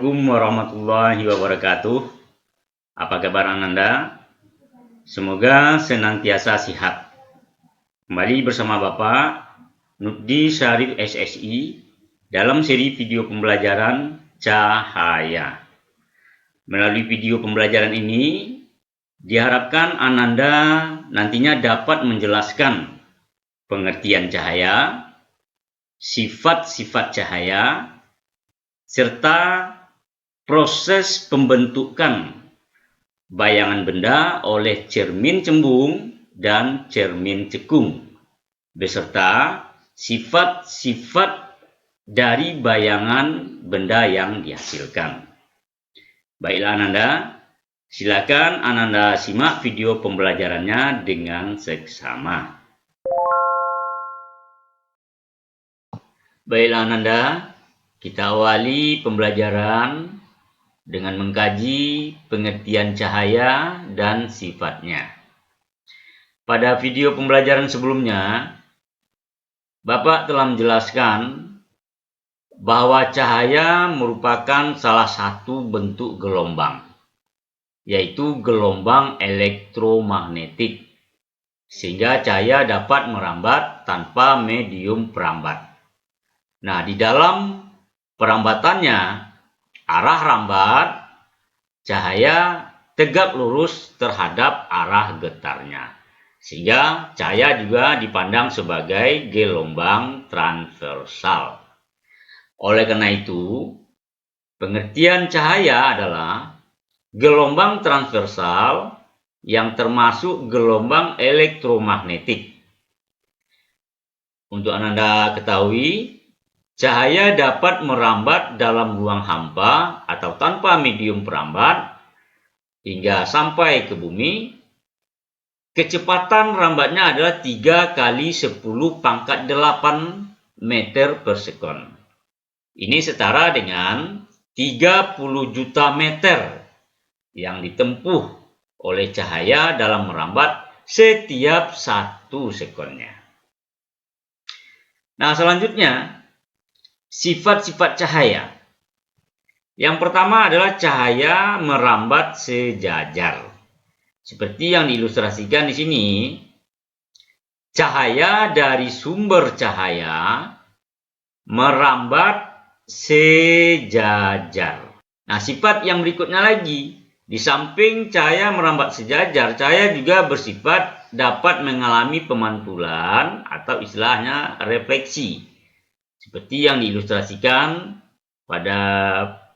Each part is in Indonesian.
Assalamualaikum warahmatullahi wabarakatuh. Apa kabar Ananda? Semoga senantiasa sehat. Kembali bersama Bapak Nurdi Syarif SSI dalam seri video pembelajaran cahaya. Melalui video pembelajaran ini diharapkan Ananda nantinya dapat menjelaskan pengertian cahaya, sifat-sifat cahaya, serta proses pembentukan bayangan benda oleh cermin cembung dan cermin cekung, beserta sifat-sifat dari bayangan benda yang dihasilkan. Baiklah Ananda, silakan Ananda simak video pembelajarannya dengan seksama. Baiklah Ananda, kita awali pembelajaran dengan mengkaji pengertian cahaya dan sifatnya. Pada video pembelajaran sebelumnya, Bapak telah menjelaskan bahwa cahaya merupakan salah satu bentuk gelombang, yaitu gelombang elektromagnetik, sehingga cahaya dapat merambat tanpa medium perambat. Nah, di dalam perambatannya, arah rambat cahaya tegak lurus terhadap arah getarnya, sehingga cahaya juga dipandang sebagai gelombang transversal. Oleh karena itu, pengertian cahaya adalah gelombang transversal yang termasuk gelombang elektromagnetik. Untuk Ananda ketahui, cahaya dapat merambat dalam ruang hampa atau tanpa medium perambat hingga sampai ke bumi. Kecepatan rambatnya adalah 3 kali 10 pangkat 8 meter per sekon. Ini setara dengan 30 juta meter yang ditempuh oleh cahaya dalam merambat setiap 1 sekonnya. Nah, selanjutnya, sifat-sifat cahaya. Yang pertama adalah cahaya merambat sejajar. Seperti yang diilustrasikan di sini, cahaya dari sumber cahaya merambat sejajar. Nah, sifat yang berikutnya lagi, di samping cahaya merambat sejajar, cahaya juga bersifat dapat mengalami pemantulan atau istilahnya refleksi. Seperti yang diilustrasikan pada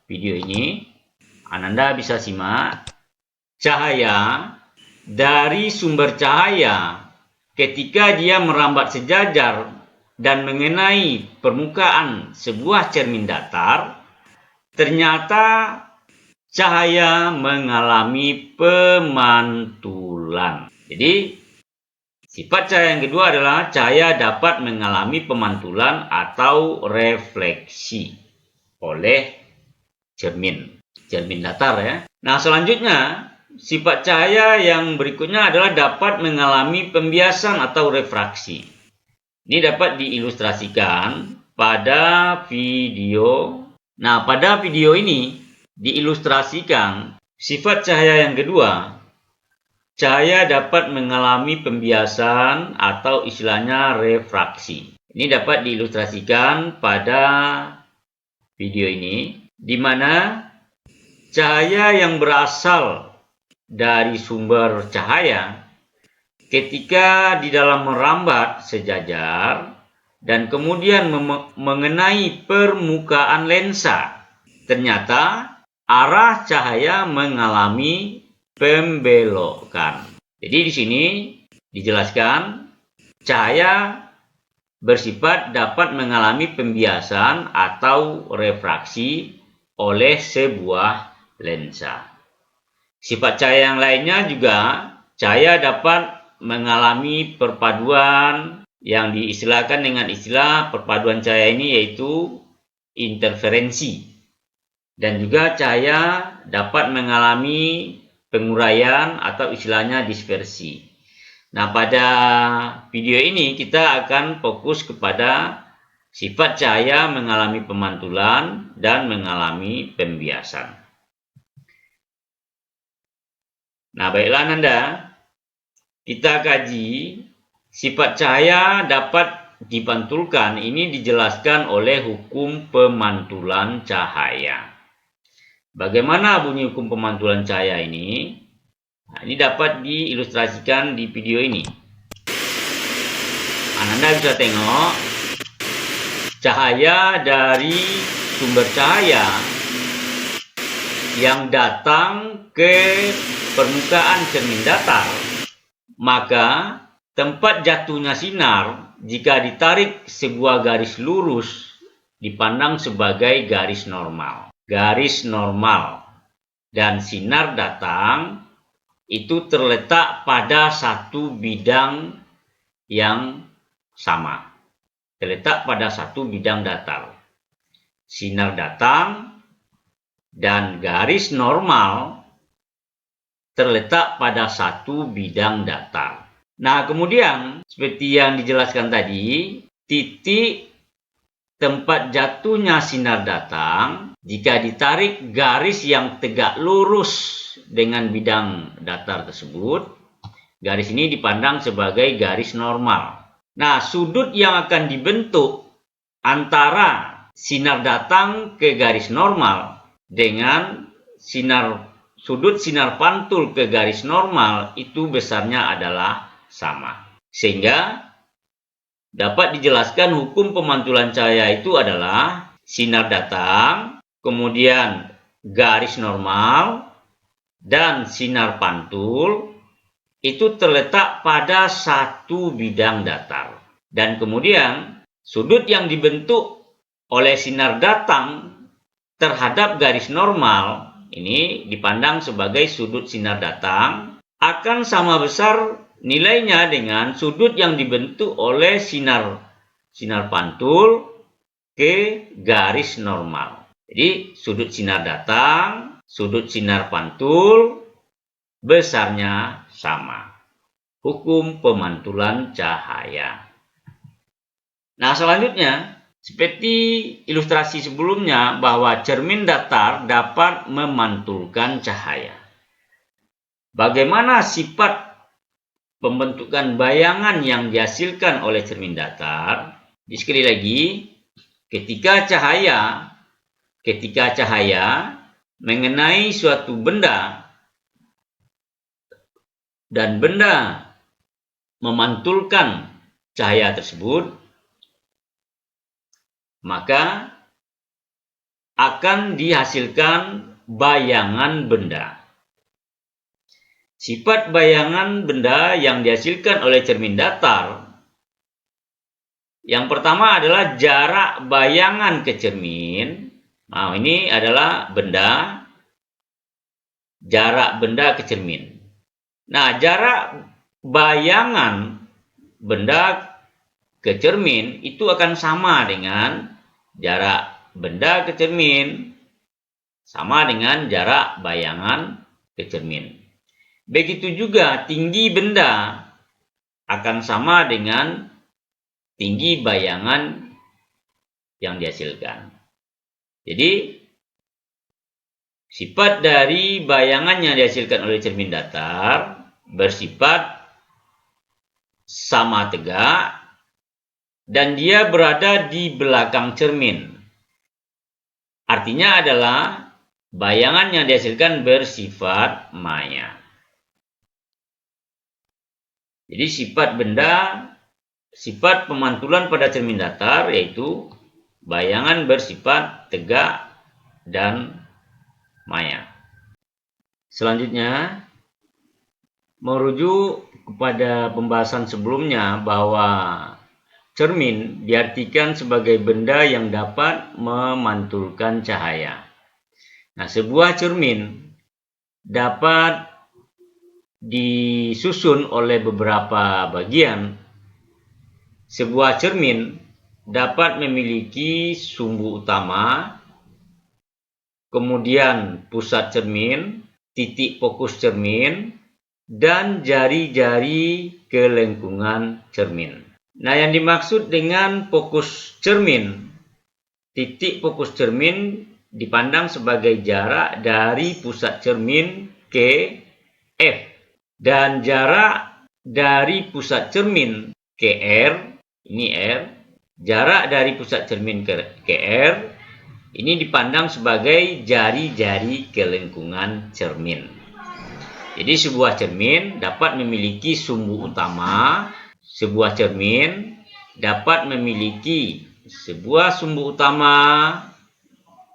video ini, Ananda bisa simak cahaya dari sumber cahaya ketika dia merambat sejajar dan mengenai permukaan sebuah cermin datar, ternyata cahaya mengalami pemantulan. Jadi, sifat cahaya yang kedua adalah cahaya dapat mengalami pemantulan atau refleksi oleh cermin datar ya. Nah, selanjutnya sifat cahaya yang berikutnya adalah dapat mengalami pembiasan atau refraksi. Ini dapat diilustrasikan pada video. Nah, pada video ini diilustrasikan sifat cahaya yang kedua. Cahaya dapat mengalami pembiasan atau istilahnya refraksi. Ini dapat diilustrasikan pada video ini, di mana cahaya yang berasal dari sumber cahaya ketika di dalam merambat sejajar dan kemudian mengenai permukaan lensa, ternyata arah cahaya mengalami pembelokan. Jadi di sini dijelaskan cahaya bersifat dapat mengalami pembiasan atau refraksi oleh sebuah lensa. Sifat cahaya yang lainnya juga, cahaya dapat mengalami perpaduan yang diistilahkan dengan istilah perpaduan cahaya ini yaitu interferensi. Dan juga cahaya dapat mengalami penguraian atau istilahnya dispersi. Nah, pada video ini kita akan fokus kepada Sifat cahaya mengalami pemantulan dan mengalami pembiasan. Nah, baiklah Nanda, kita kaji sifat cahaya dapat dipantulkan. Ini dijelaskan oleh hukum pemantulan cahaya. Bagaimana bunyi hukum pemantulan cahaya ini? Nah, ini dapat diilustrasikan di video ini. Anda bisa tengok cahaya dari sumber cahaya yang datang ke permukaan cermin datar, maka tempat jatuhnya sinar jika ditarik sebuah garis lurus dipandang sebagai garis normal. Garis normal dan sinar datang itu terletak pada satu bidang yang sama. Terletak pada satu bidang datar. Sinar datang dan garis normal terletak pada satu bidang datar. Nah, kemudian seperti yang dijelaskan tadi, titik tempat jatuhnya sinar datang jika ditarik garis yang tegak lurus dengan bidang datar tersebut, garis ini dipandang sebagai garis normal. Nah, sudut yang akan dibentuk antara sinar datang ke garis normal dengan sudut sinar pantul ke garis normal itu besarnya adalah sama. Sehingga dapat dijelaskan hukum pemantulan cahaya itu adalah sinar datang, kemudian garis normal, dan sinar pantul itu terletak pada satu bidang datar. Dan kemudian sudut yang dibentuk oleh sinar datang terhadap garis normal ini dipandang sebagai sudut sinar datang akan sama besar nilainya dengan sudut yang dibentuk oleh sinar pantul ke garis normal. Jadi sudut sinar datang, sudut sinar pantul besarnya sama. Hukum pemantulan cahaya. Nah, selanjutnya, seperti ilustrasi sebelumnya bahwa cermin datar dapat memantulkan cahaya. Bagaimana sifat pembentukan bayangan yang dihasilkan oleh cermin datar? Sekali lagi, ketika cahaya mengenai suatu benda dan benda memantulkan cahaya tersebut, maka akan dihasilkan bayangan benda. Sifat bayangan benda yang dihasilkan oleh cermin datar, yang pertama adalah jarak bayangan ke cermin. Nah, ini adalah benda, jarak benda ke cermin. Nah, jarak bayangan benda ke cermin itu akan sama dengan jarak benda ke cermin sama dengan jarak bayangan ke cermin. Begitu juga tinggi benda akan sama dengan tinggi bayangan yang dihasilkan. Jadi, sifat dari bayangan yang dihasilkan oleh cermin datar bersifat sama tegak dan dia berada di belakang cermin. Artinya adalah bayangan yang dihasilkan bersifat maya. Jadi sifat pemantulan pada cermin datar yaitu bayangan bersifat tegak dan maya. Selanjutnya, merujuk kepada pembahasan sebelumnya bahwa cermin diartikan sebagai benda yang dapat memantulkan cahaya. Nah, sebuah cermin dapat disusun oleh beberapa bagian. Sebuah cermin dapat memiliki sumbu utama, kemudian pusat cermin, titik fokus cermin, dan jari-jari kelengkungan cermin. Nah, yang dimaksud dengan fokus cermin, titik fokus cermin dipandang sebagai jarak dari pusat cermin ke F, dan jarak dari pusat cermin ke R, ini R, jarak dari pusat cermin ke R, ini dipandang sebagai jari-jari kelengkungan cermin. Jadi sebuah cermin dapat memiliki sumbu utama, sebuah cermin dapat memiliki sebuah sumbu utama,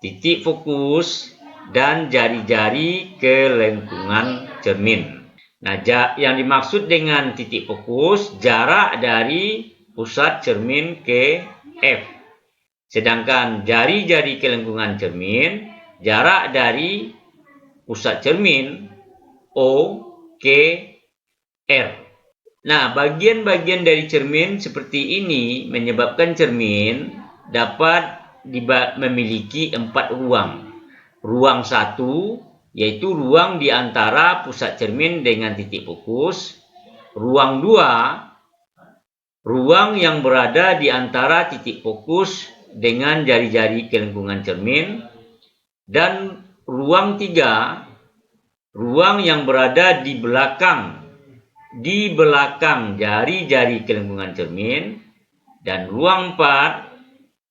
titik fokus, dan jari-jari kelengkungan cermin. Nah, yang dimaksud dengan titik fokus, jarak dari pusat cermin ke F. Sedangkan jari-jari kelengkungan cermin, jarak dari pusat cermin O ke R. Nah, bagian-bagian dari cermin seperti ini menyebabkan cermin dapat memiliki 4 ruang. Ruang 1 yaitu ruang di antara pusat cermin dengan titik fokus. Ruang 2, ruang yang berada di antara titik fokus dengan jari-jari kelengkungan cermin. Dan ruang 3, ruang yang berada di belakang jari-jari kelengkungan cermin. Dan ruang 4,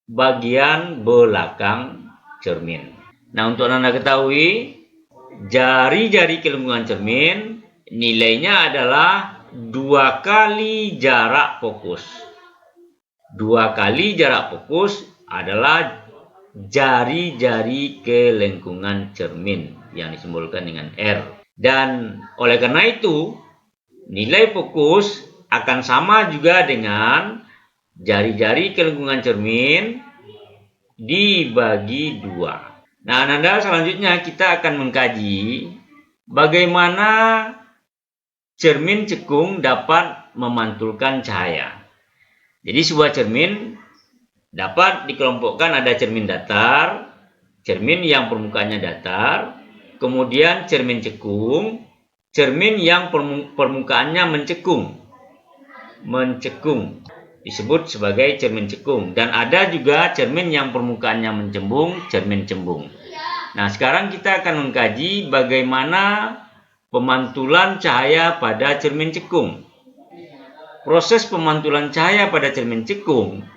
bagian belakang cermin. Nah, untuk Anda ketahui, jari-jari kelengkungan cermin nilainya adalah 2 kali jarak fokus. 2 kali jarak fokus adalah jari-jari kelengkungan cermin yang disimbolkan dengan R. Dan oleh karena itu, nilai fokus akan sama juga dengan jari-jari kelengkungan cermin dibagi 2. Nah, Ananda, selanjutnya kita akan mengkaji bagaimana cermin cekung dapat memantulkan cahaya. Jadi sebuah cermin dapat dikelompokkan, ada cermin datar, cermin yang permukaannya datar, kemudian cermin cekung, cermin yang permukaannya mencekung, disebut sebagai cermin cekung. Dan ada juga cermin yang permukaannya mencembung, cermin cembung. Nah, sekarang kita akan mengkaji bagaimana pemantulan cahaya pada cermin cekung. Proses pemantulan cahaya pada cermin cekung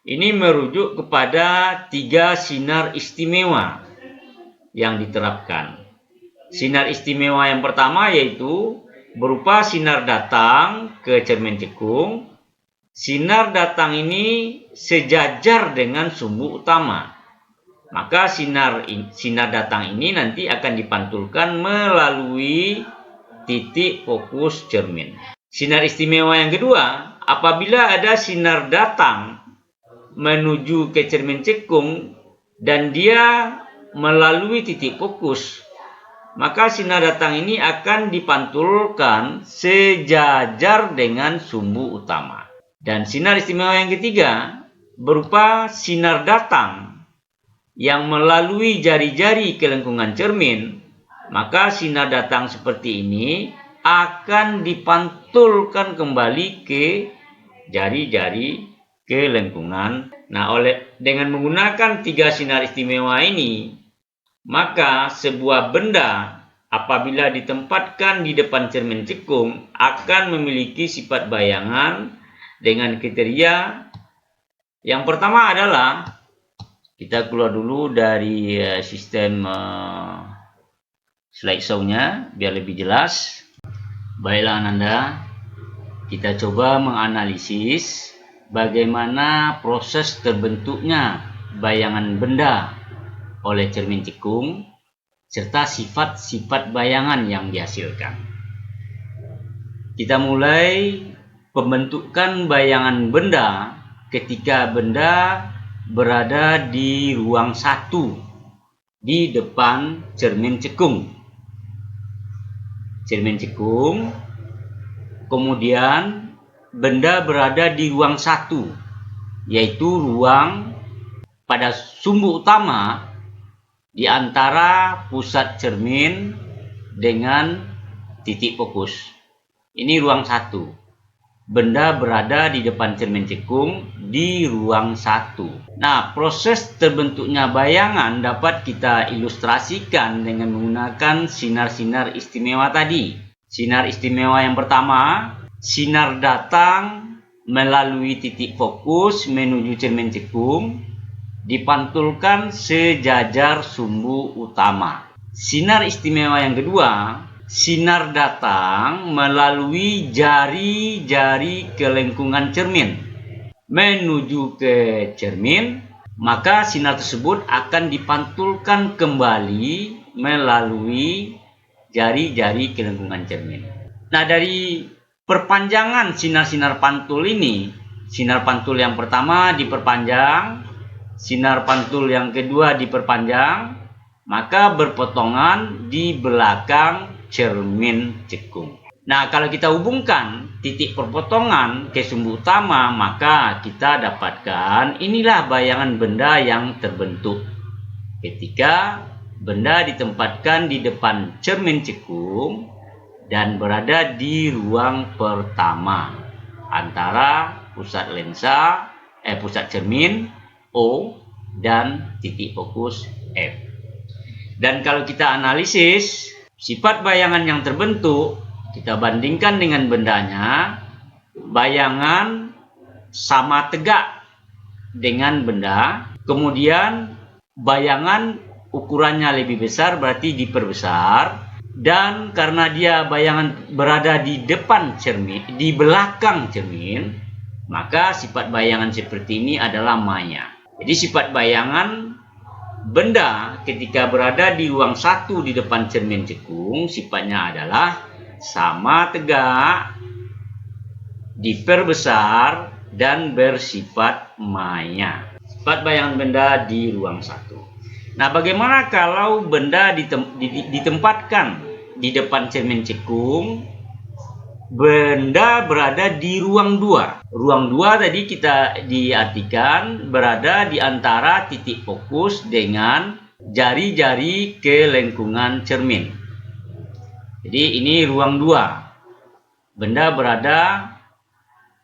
ini merujuk kepada 3 sinar istimewa yang diterapkan. Sinar istimewa yang pertama yaitu berupa sinar datang ke cermin cekung. Sinar datang ini sejajar dengan sumbu utama. Maka sinar datang ini nanti akan dipantulkan melalui titik fokus cermin. Sinar istimewa yang kedua, apabila ada sinar datang menuju ke cermin cekung dan dia melalui titik fokus, maka sinar datang ini akan dipantulkan sejajar dengan sumbu utama. Dan sinar istimewa yang ketiga berupa sinar datang yang melalui jari-jari kelengkungan cermin, maka sinar datang seperti ini akan dipantulkan kembali ke jari-jari kelengkungan. Nah, dengan menggunakan 3 sinar istimewa ini, maka sebuah benda apabila ditempatkan di depan cermin cekung akan memiliki sifat bayangan dengan kriteria. Yang pertama adalah, kita keluar dulu dari sistem slideshow-nya biar lebih jelas. Baiklah Ananda, kita coba menganalisis bagaimana proses terbentuknya bayangan benda oleh cermin cekung serta sifat-sifat bayangan yang dihasilkan. Kita mulai pembentukan bayangan benda ketika benda berada di ruang 1 di depan cermin cekung. Cermin cekung, kemudian benda berada di ruang 1, yaitu ruang pada sumbu utama di antara pusat cermin dengan titik fokus. Ini ruang 1. benda berada di depan cermin cekung di ruang 1. Nah, proses terbentuknya bayangan dapat kita ilustrasikan dengan menggunakan sinar-sinar istimewa tadi. Sinar istimewa yang pertama, sinar datang melalui titik fokus menuju cermin cekung, dipantulkan sejajar sumbu utama. Sinar istimewa yang kedua, sinar datang melalui jari-jari kelengkungan cermin menuju ke cermin, maka sinar tersebut akan dipantulkan kembali melalui jari-jari kelengkungan cermin. Nah, dari perpanjangan sinar-sinar pantul ini, sinar pantul yang pertama diperpanjang, sinar pantul yang kedua diperpanjang, maka berpotongan di belakang cermin cekung. Nah, kalau kita hubungkan titik perpotongan ke sumbu utama, maka kita dapatkan inilah bayangan benda yang terbentuk ketika benda ditempatkan di depan cermin cekung dan berada di ruang pertama antara pusat lensa, pusat cermin O dan titik fokus F. Dan kalau kita analisis sifat bayangan yang terbentuk, kita bandingkan dengan bendanya, bayangan sama tegak dengan benda, kemudian bayangan ukurannya lebih besar berarti diperbesar, dan karena dia bayangan berada di depan cermin, di belakang cermin, maka sifat bayangan seperti ini adalah maya. Jadi sifat bayangan benda ketika berada di ruang 1 di depan cermin cekung sifatnya adalah sama tegak, diperbesar, dan bersifat maya. Sifat bayangan benda di ruang 1. Nah, bagaimana kalau benda ditempatkan di depan cermin cekung, benda berada di ruang 2. Ruang 2 tadi kita diartikan berada di antara titik fokus dengan jari-jari kelengkungan cermin. Jadi ini ruang 2. Benda berada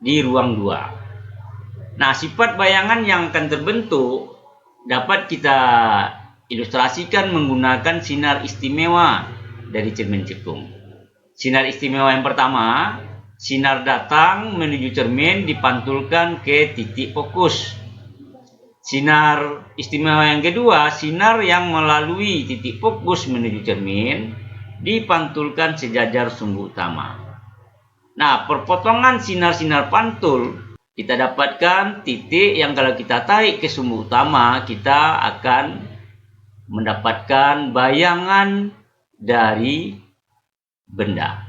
di ruang 2. Nah, sifat bayangan yang akan terbentuk dapat kita ilustrasikan menggunakan sinar istimewa dari cermin cekung. Sinar istimewa yang pertama, sinar datang menuju cermin dipantulkan ke titik fokus. Sinar istimewa yang kedua, sinar yang melalui titik fokus menuju cermin dipantulkan sejajar sumbu utama. Nah, perpotongan sinar-sinar pantul kita dapatkan titik yang kalau kita tarik ke sumbu utama, kita akan mendapatkan bayangan dari benda.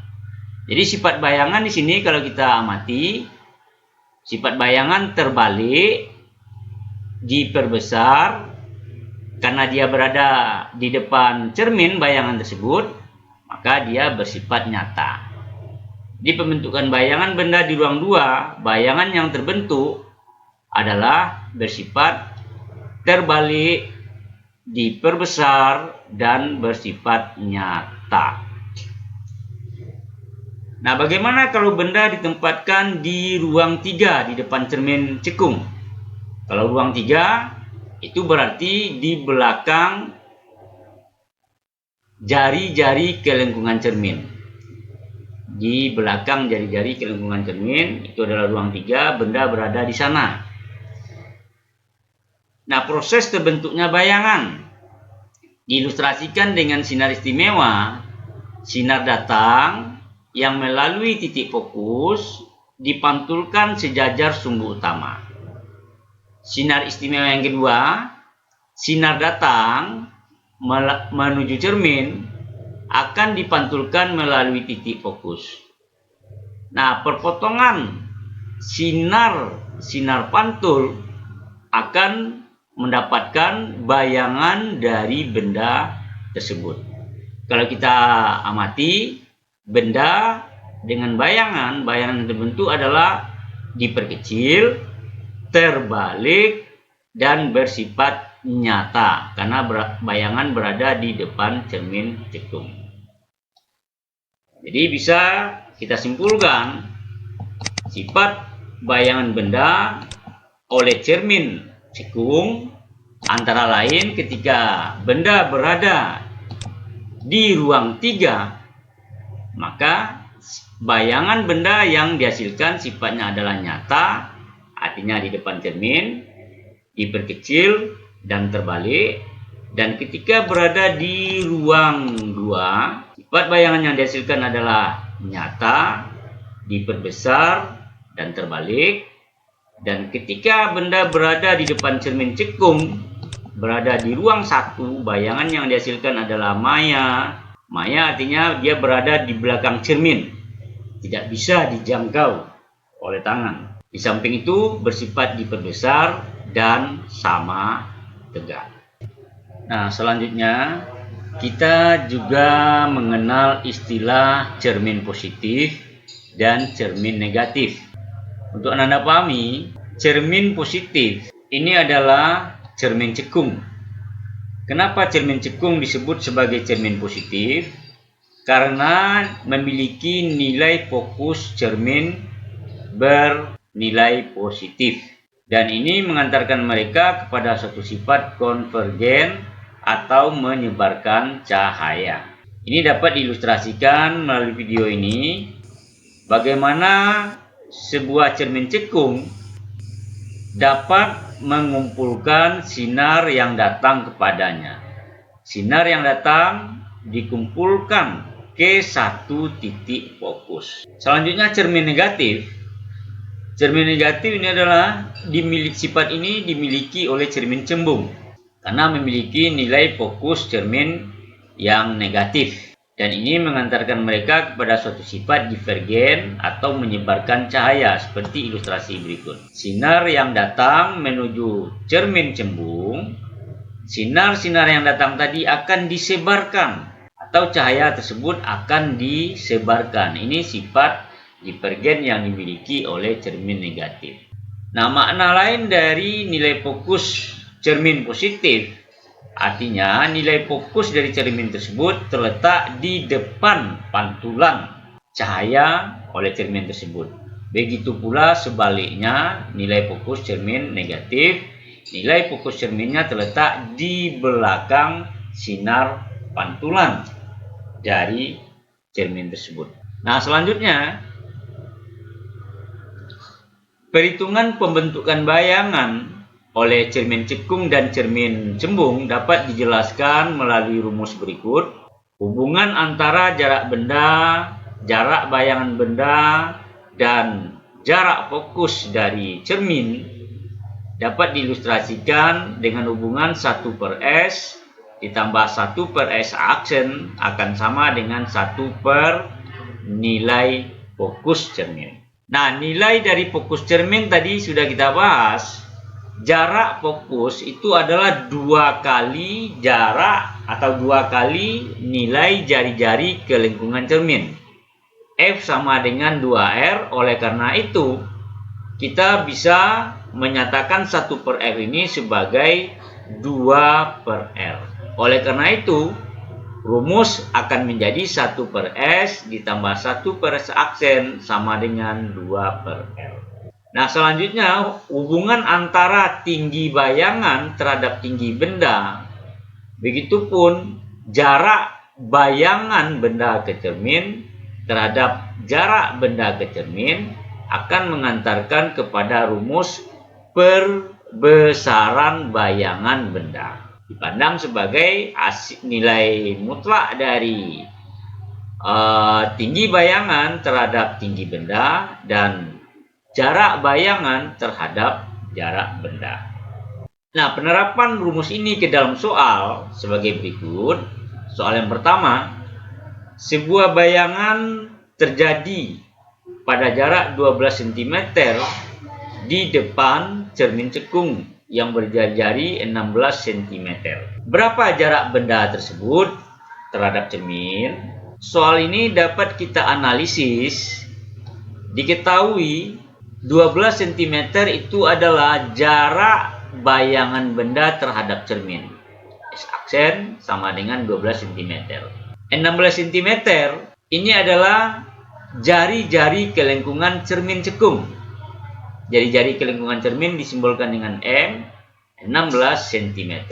Jadi sifat bayangan di sini kalau kita amati, sifat bayangan terbalik, diperbesar karena dia berada di depan cermin bayangan tersebut, maka dia bersifat nyata. Di pembentukan bayangan benda di ruang 2, bayangan yang terbentuk adalah bersifat terbalik, diperbesar, dan bersifat nyata. Nah, bagaimana kalau benda ditempatkan di ruang 3 di depan cermin cekung? Kalau ruang 3 itu berarti di belakang jari-jari kelengkungan cermin. Di belakang jari-jari kelengkungan cermin itu adalah ruang 3, benda berada di sana. Nah, proses terbentuknya bayangan diilustrasikan dengan sinar istimewa. Sinar datang yang melalui titik fokus dipantulkan sejajar sumbu utama. Sinar istimewa yang kedua, sinar datang menuju cermin akan dipantulkan melalui titik fokus. Nah, perpotongan sinar pantul akan mendapatkan bayangan dari benda tersebut. Kalau kita amati, benda dengan bayangan terbentuk adalah diperkecil, terbalik, dan bersifat nyata karena bayangan berada di depan cermin cekung. Jadi bisa kita simpulkan sifat bayangan benda oleh cermin cekung antara lain ketika benda berada di ruang 3, maka bayangan benda yang dihasilkan sifatnya adalah nyata, artinya di depan cermin, diperkecil dan terbalik. Dan ketika berada di ruang 2, sifat bayangan yang dihasilkan adalah nyata, diperbesar dan terbalik. Dan ketika benda berada di depan cermin cekung, berada di ruang 1, bayangan yang dihasilkan adalah maya. Maya artinya dia berada di belakang cermin, tidak bisa dijangkau oleh tangan. Di samping itu bersifat diperbesar dan sama tegak. Nah, selanjutnya kita juga mengenal istilah cermin positif dan cermin negatif. Untuk Anda pahami, cermin positif ini adalah cermin cekung. Kenapa cermin cekung disebut sebagai cermin positif? Karena memiliki nilai fokus cermin bernilai positif. Dan ini mengantarkan mereka kepada suatu sifat konvergen atau menyebarkan cahaya. Ini dapat diilustrasikan melalui video ini bagaimana sebuah cermin cekung dapat mengumpulkan sinar yang datang kepadanya. Sinar yang datang dikumpulkan ke satu titik fokus. Selanjutnya cermin negatif. Cermin negatif ini adalah sifat ini dimiliki oleh cermin cembung karena memiliki nilai fokus cermin yang negatif, dan ini mengantarkan mereka kepada suatu sifat divergen atau menyebarkan cahaya seperti ilustrasi berikut. Sinar yang datang menuju cermin cembung, sinar-sinar yang datang tadi akan disebarkan atau cahaya tersebut akan disebarkan. Ini sifat divergen yang dimiliki oleh cermin negatif. Nah, makna lain dari nilai fokus cermin positif, artinya nilai fokus dari cermin tersebut terletak di depan pantulan cahaya oleh cermin tersebut. Begitu pula sebaliknya, nilai fokus cermin negatif, nilai fokus cerminnya terletak di belakang sinar pantulan dari cermin tersebut. Nah, selanjutnya, perhitungan pembentukan bayangan oleh cermin cekung dan cermin cembung dapat dijelaskan melalui rumus berikut. Hubungan antara jarak benda, jarak bayangan benda, dan jarak fokus dari cermin dapat diilustrasikan dengan hubungan 1/S ditambah 1/S aksen akan sama dengan 1 nilai fokus cermin. Nah, nilai dari fokus cermin tadi sudah kita bahas. Jarak fokus itu adalah 2 kali jarak atau 2 kali nilai jari-jari ke lingkungan cermin. F sama dengan 2R, oleh karena itu kita bisa menyatakan 1/R ini sebagai 2/R. Oleh karena itu, rumus akan menjadi 1/S ditambah 1/S aksen sama dengan 2/R. Nah, selanjutnya hubungan antara tinggi bayangan terhadap tinggi benda, begitupun jarak bayangan benda ke cermin terhadap jarak benda ke cermin akan mengantarkan kepada rumus perbesaran bayangan benda. Dipandang sebagai nilai mutlak dari tinggi bayangan terhadap tinggi benda dan jarak bayangan terhadap jarak benda. Nah, penerapan rumus ini ke dalam soal sebagai berikut. Soal yang pertama, sebuah bayangan terjadi pada jarak 12 cm di depan cermin cekung yang berjari-jari 16 cm. Berapa jarak benda tersebut terhadap cermin? Soal ini dapat kita analisis. Diketahui 12 cm itu adalah jarak bayangan benda terhadap cermin. S aksen sama dengan 12 cm. 16 cm ini adalah jari-jari kelengkungan cermin cekung. Jari-jari kelengkungan cermin disimbolkan dengan M, 16 cm.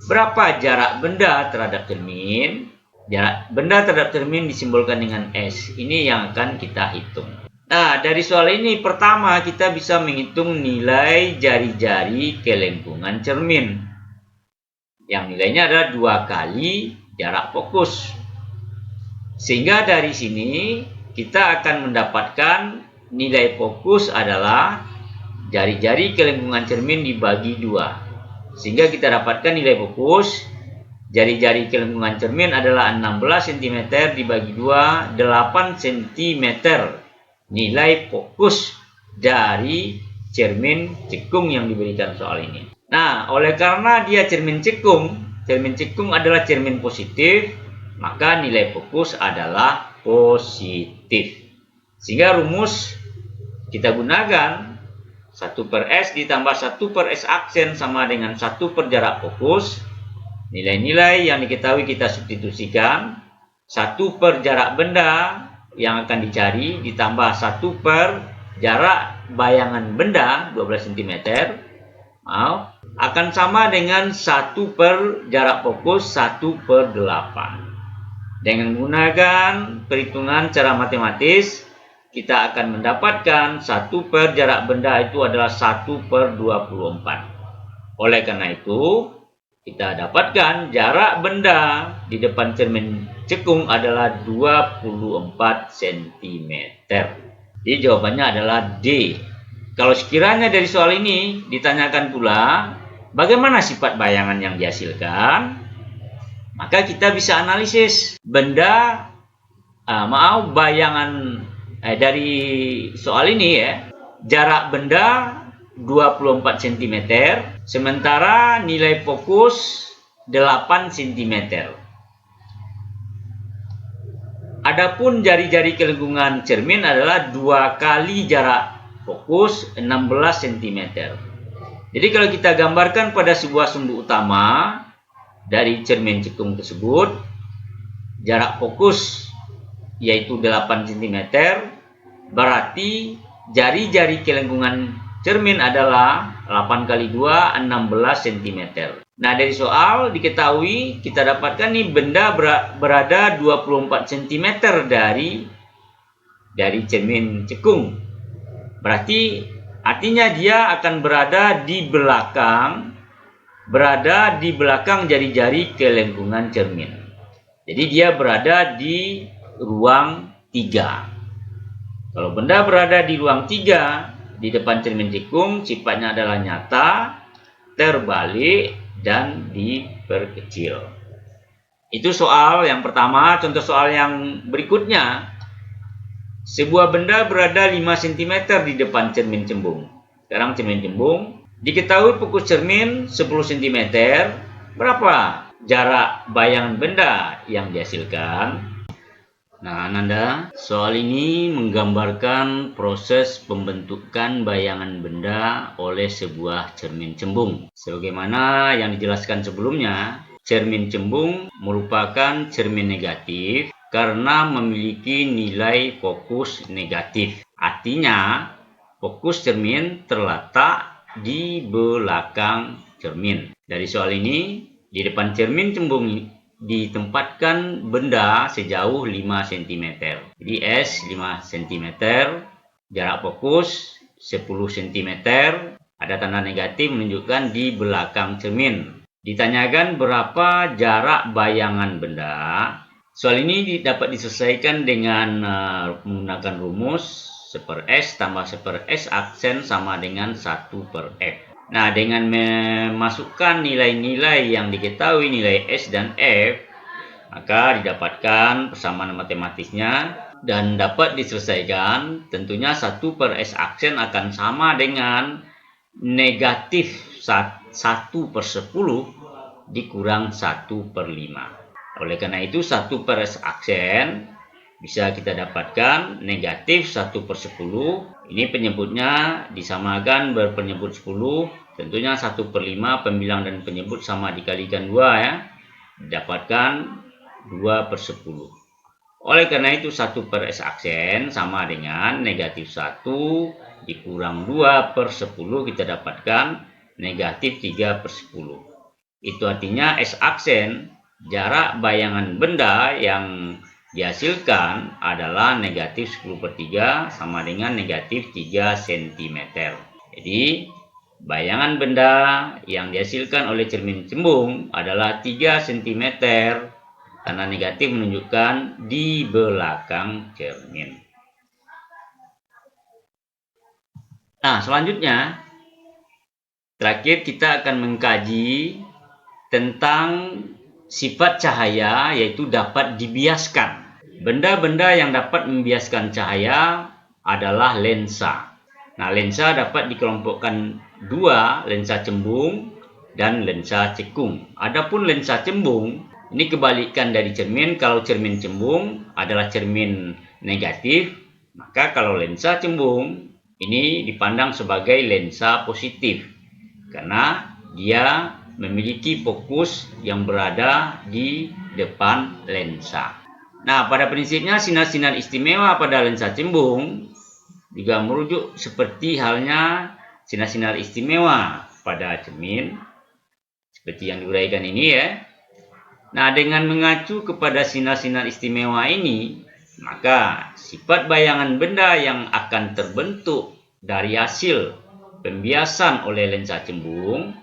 Berapa jarak benda terhadap cermin? Jarak benda terhadap cermin disimbolkan dengan S. Ini yang akan kita hitung. Nah, dari soal ini pertama kita bisa menghitung nilai jari-jari kelengkungan cermin. Yang nilainya adalah 2 kali jarak fokus. Sehingga dari sini kita akan mendapatkan nilai fokus adalah jari-jari kelengkungan cermin dibagi 2. Sehingga kita dapatkan nilai fokus jari-jari kelengkungan cermin adalah 16 cm dibagi 2, 8 cm. Nilai fokus dari cermin cekung yang diberikan soal ini. Nah, oleh karena dia cermin cekung adalah cermin positif, maka nilai fokus adalah positif. Sehingga rumus kita gunakan 1/S ditambah 1/S aksen sama dengan 1 per jarak fokus. Nilai-nilai yang diketahui kita substitusikan. 1 per jarak benda yang akan dicari ditambah 1 per jarak bayangan benda 12 cm akan sama dengan 1 per jarak fokus 1/8. Dengan menggunakan perhitungan secara matematis, kita akan mendapatkan 1 per jarak benda itu adalah 1/24. Oleh karena itu, kita dapatkan jarak benda di depan cermin cekung adalah 24 cm. Jadi jawabannya adalah D. Kalau sekiranya dari soal ini ditanyakan pula bagaimana sifat bayangan yang dihasilkan, maka kita bisa analisis benda bayangan dari soal ini ya. Jarak benda 24 cm, sementara nilai fokus 8 cm. Adapun jari-jari kelengkungan cermin adalah 2 kali jarak fokus 16 cm. Jadi kalau kita gambarkan pada sebuah sumbu utama dari cermin cekung tersebut, jarak fokus yaitu 8 cm, berarti jari-jari kelengkungan cermin adalah 8 kali 2, 16 cm. Nah, dari soal diketahui kita dapatkan nih benda berada 24 cm dari cermin cekung. Berarti artinya dia akan berada di belakang jari-jari kelengkungan cermin. Jadi dia berada di ruang 3. Kalau benda berada di ruang 3 di depan cermin cekung, sifatnya adalah nyata, terbalik, dan diperkecil. Itu soal yang pertama. Contoh soal yang berikutnya, sebuah benda berada 5 cm di depan cermin cembung. Sekarang cermin cembung, diketahui fokus cermin 10 cm. Berapa jarak bayangan benda yang dihasilkan? Nah, Ananda, soal ini menggambarkan proses pembentukan bayangan benda oleh sebuah cermin cembung. Sebagaimana yang dijelaskan sebelumnya, cermin cembung merupakan cermin negatif karena memiliki nilai fokus negatif. Artinya, fokus cermin terletak di belakang cermin. Dari soal ini, di depan cermin cembung ditempatkan benda sejauh 5 cm. Jadi S 5 cm, jarak fokus 10 cm, ada tanda negatif menunjukkan di belakang cermin. Ditanyakan berapa jarak bayangan benda. Soal ini dapat diselesaikan dengan menggunakan rumus 1/S tambah 1/S aksen sama dengan 1/F. Nah, dengan memasukkan nilai-nilai yang diketahui, nilai S dan F, maka didapatkan persamaan matematisnya dan dapat diselesaikan. Tentunya 1/S aksen akan sama dengan negatif 1/10 dikurang 1/5. Oleh karena itu 1/S aksen bisa kita dapatkan negatif 1/10. Ini penyebutnya disamakan berpenyebut 10. Tentunya 1/5 pembilang dan penyebut sama dikalikan 2 ya. Dapatkan 2/10. Oleh karena itu 1 per S aksen sama dengan negatif 1 dikurang 2 per 10, kita dapatkan negatif 3 per 10. Itu artinya S aksen, jarak bayangan benda yang dihasilkan adalah negatif 10 per 3 sama dengan negatif 3 cm. Jadi bayangan benda yang dihasilkan oleh cermin cembung adalah 3 cm karena negatif menunjukkan di belakang cermin. Nah, selanjutnya terakhir kita akan mengkaji tentang sifat cahaya, yaitu dapat dibiaskan. Benda-benda yang dapat membiaskan cahaya adalah lensa. Nah, lensa dapat dikelompokkan dua, lensa cembung dan lensa cekung. Adapun lensa cembung, ini kebalikan dari cermin. Kalau cermin cembung adalah cermin negatif, maka kalau lensa cembung ini dipandang sebagai lensa positif karena dia memiliki fokus yang berada di depan lensa. Nah, pada prinsipnya sinar-sinar istimewa pada lensa cembung juga merujuk seperti halnya sinar-sinar istimewa pada cermin, seperti yang diuraikan ini ya. Nah, dengan mengacu kepada sinar-sinar istimewa ini, maka sifat bayangan benda yang akan terbentuk dari hasil pembiasan oleh lensa cembung,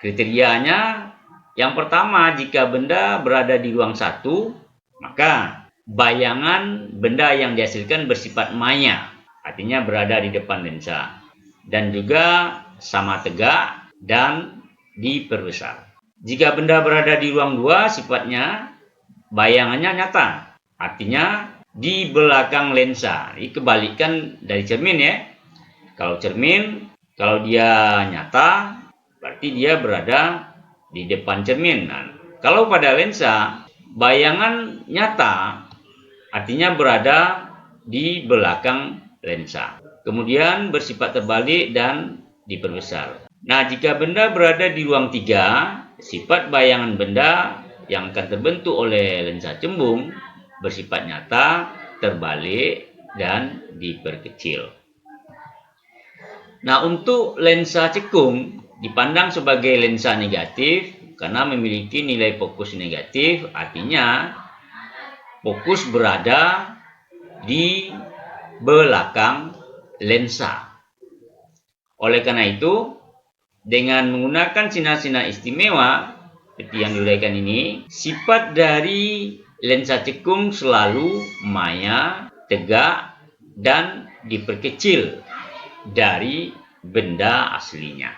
kriterianya yang pertama, jika benda berada di ruang satu, maka bayangan benda yang dihasilkan bersifat maya, artinya berada di depan lensa, dan juga sama tegak dan diperbesar. Jika benda berada di ruang dua, sifatnya bayangannya nyata, artinya di belakang lensa. Ini kebalikan dari cermin ya. Kalau cermin, kalau dia nyata, berarti dia berada di depan cermin. Nah, kalau pada lensa, bayangan nyata artinya berada di belakang lensa. Kemudian bersifat terbalik dan diperbesar. Nah, jika benda berada di ruang 3, sifat bayangan benda yang akan terbentuk oleh lensa cembung bersifat nyata, terbalik, dan diperkecil. Nah, untuk lensa cekung dipandang sebagai lensa negatif karena memiliki nilai fokus negatif, artinya fokus berada di belakang lensa. Oleh karena itu, dengan menggunakan sinar-sinar istimewa seperti yang diuraikan ini, sifat dari lensa cekung selalu maya, tegak, dan diperkecil dari benda aslinya.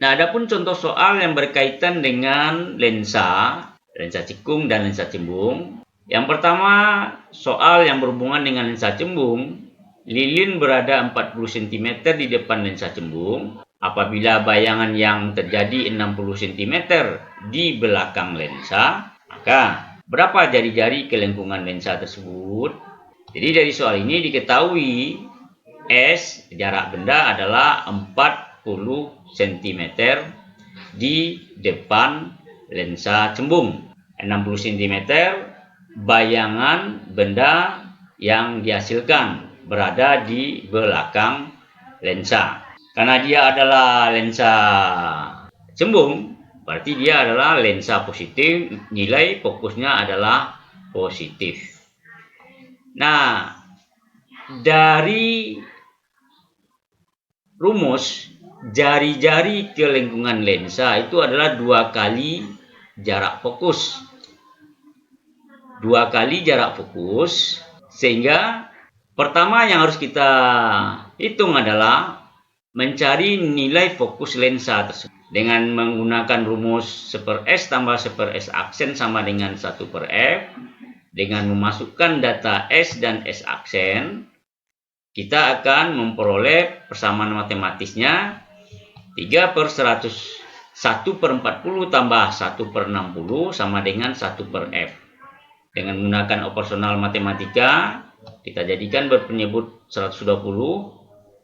Nah, adapun contoh soal yang berkaitan dengan lensa cekung dan lensa cembung. Yang pertama, soal yang berhubungan dengan lensa cembung. Lilin berada 40 cm di depan lensa cembung. Apabila bayangan yang terjadi 60 cm di belakang lensa, maka berapa jari-jari kelengkungan lensa tersebut? Jadi dari soal ini diketahui S, jarak benda adalah 40 cm di depan lensa cembung. 60 cm bayangan benda yang dihasilkan berada di belakang lensa. Karena dia adalah lensa cembung, berarti dia adalah lensa positif, nilai fokusnya adalah positif. Nah, dari rumus jari-jari kelengkungan lensa itu adalah 2 kali jarak fokus. 2 kali jarak fokus, sehingga pertama yang harus kita hitung adalah mencari nilai fokus lensa tersebut. Dengan menggunakan rumus 1 per S tambah 1 per S aksen sama dengan 1 per F, dengan memasukkan data S dan S aksen, kita akan memperoleh persamaan matematisnya 3 per 100, 1 per 40 tambah 1 per 60 sama dengan 1 per F. Dengan menggunakan operasional matematika, kita jadikan berpenyebut 120,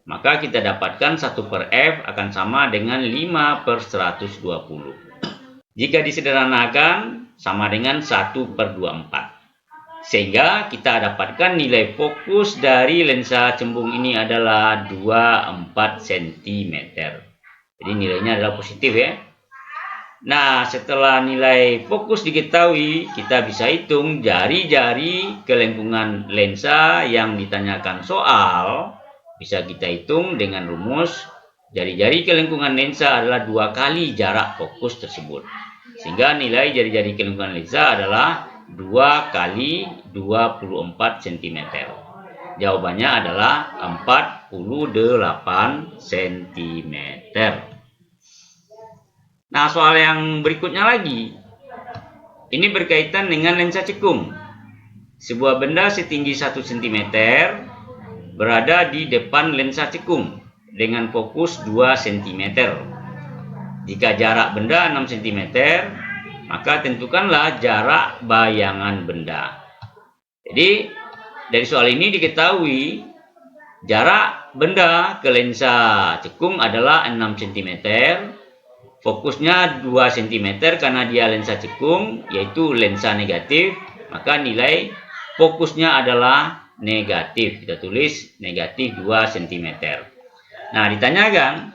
maka kita dapatkan 1 per F akan sama dengan 5 per 120. Jika disederhanakan sama dengan 1/24. Sehingga kita dapatkan nilai fokus dari lensa cembung ini adalah 24 cm. Jadi nilainya adalah positif ya. Nah, setelah nilai fokus diketahui, kita bisa hitung jari-jari kelengkungan lensa yang ditanyakan soal. Bisa kita hitung dengan rumus jari-jari kelengkungan lensa adalah 2 kali jarak fokus tersebut. Sehingga nilai jari-jari kelengkungan lensa adalah 2 kali 24 cm. Jawabannya adalah 48 cm. Nah, soal yang berikutnya lagi. Ini berkaitan dengan lensa cekung. Sebuah benda setinggi 1 cm berada di depan lensa cekung dengan fokus 2 cm. Jika jarak benda 6 cm, maka tentukanlah jarak bayangan benda. Jadi, dari soal ini diketahui jarak benda ke lensa cekung adalah 6 cm. Fokusnya 2 cm karena dia lensa cekung, yaitu lensa negatif, maka nilai fokusnya adalah negatif. Kita tulis negatif 2 cm. Nah, ditanyakan,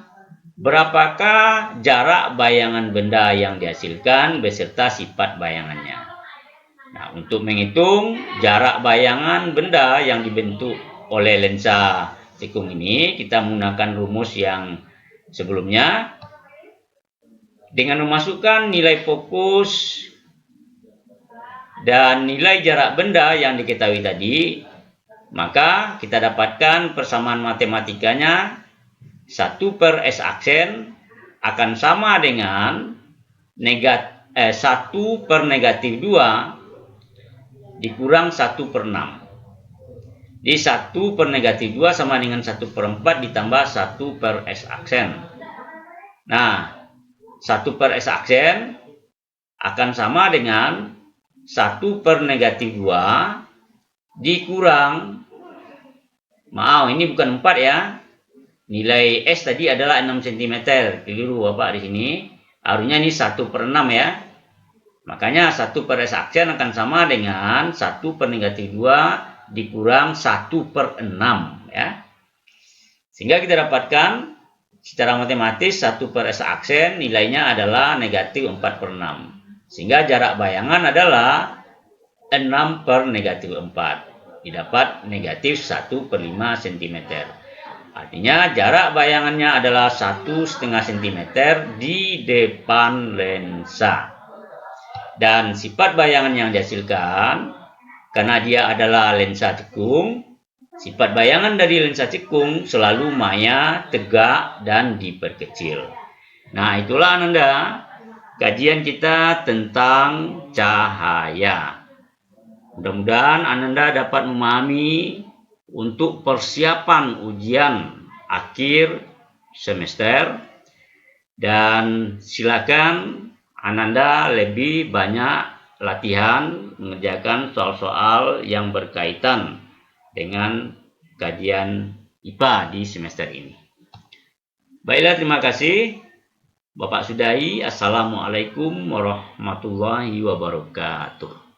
berapakah jarak bayangan benda yang dihasilkan beserta sifat bayangannya? Nah, untuk menghitung jarak bayangan benda yang dibentuk oleh lensa cekung ini, kita menggunakan rumus yang sebelumnya. Dengan memasukkan nilai fokus dan nilai jarak benda yang diketahui tadi, maka kita dapatkan persamaan matematikanya 1/S aksen akan sama dengan 1/-2 dikurang 1/6. Di 1/-2 sama dengan 1/4 ditambah 1/S aksen. Nah, 1/S aksen akan sama dengan 1/-2 dikurang, maaf ini bukan 4 ya, nilai S tadi adalah 6 cm, keliru Bapak di sini, harusnya ini 1/6 ya, makanya 1/S aksen akan sama dengan 1/-2 dikurang 1/6 ya, sehingga kita dapatkan secara matematis 1/S aksen nilainya adalah negatif 4/6. Sehingga jarak bayangan adalah 6/-4. Didapat negatif 1/5 cm. Artinya jarak bayangannya adalah 1,5 cm di depan lensa. Dan sifat bayangan yang dihasilkan, karena dia adalah lensa cekung, sifat bayangan dari lensa cekung selalu maya, tegak, dan diperkecil. Nah, itulah Ananda, kajian kita tentang cahaya. Mudah-mudahan Ananda dapat memahami untuk persiapan ujian akhir semester. Dan silakan Ananda lebih banyak latihan mengerjakan soal-soal yang berkaitan dengan kajian IPA di semester ini. Baiklah, terima kasih. Bapak sudahi, Assalamualaikum warahmatullahi wabarakatuh.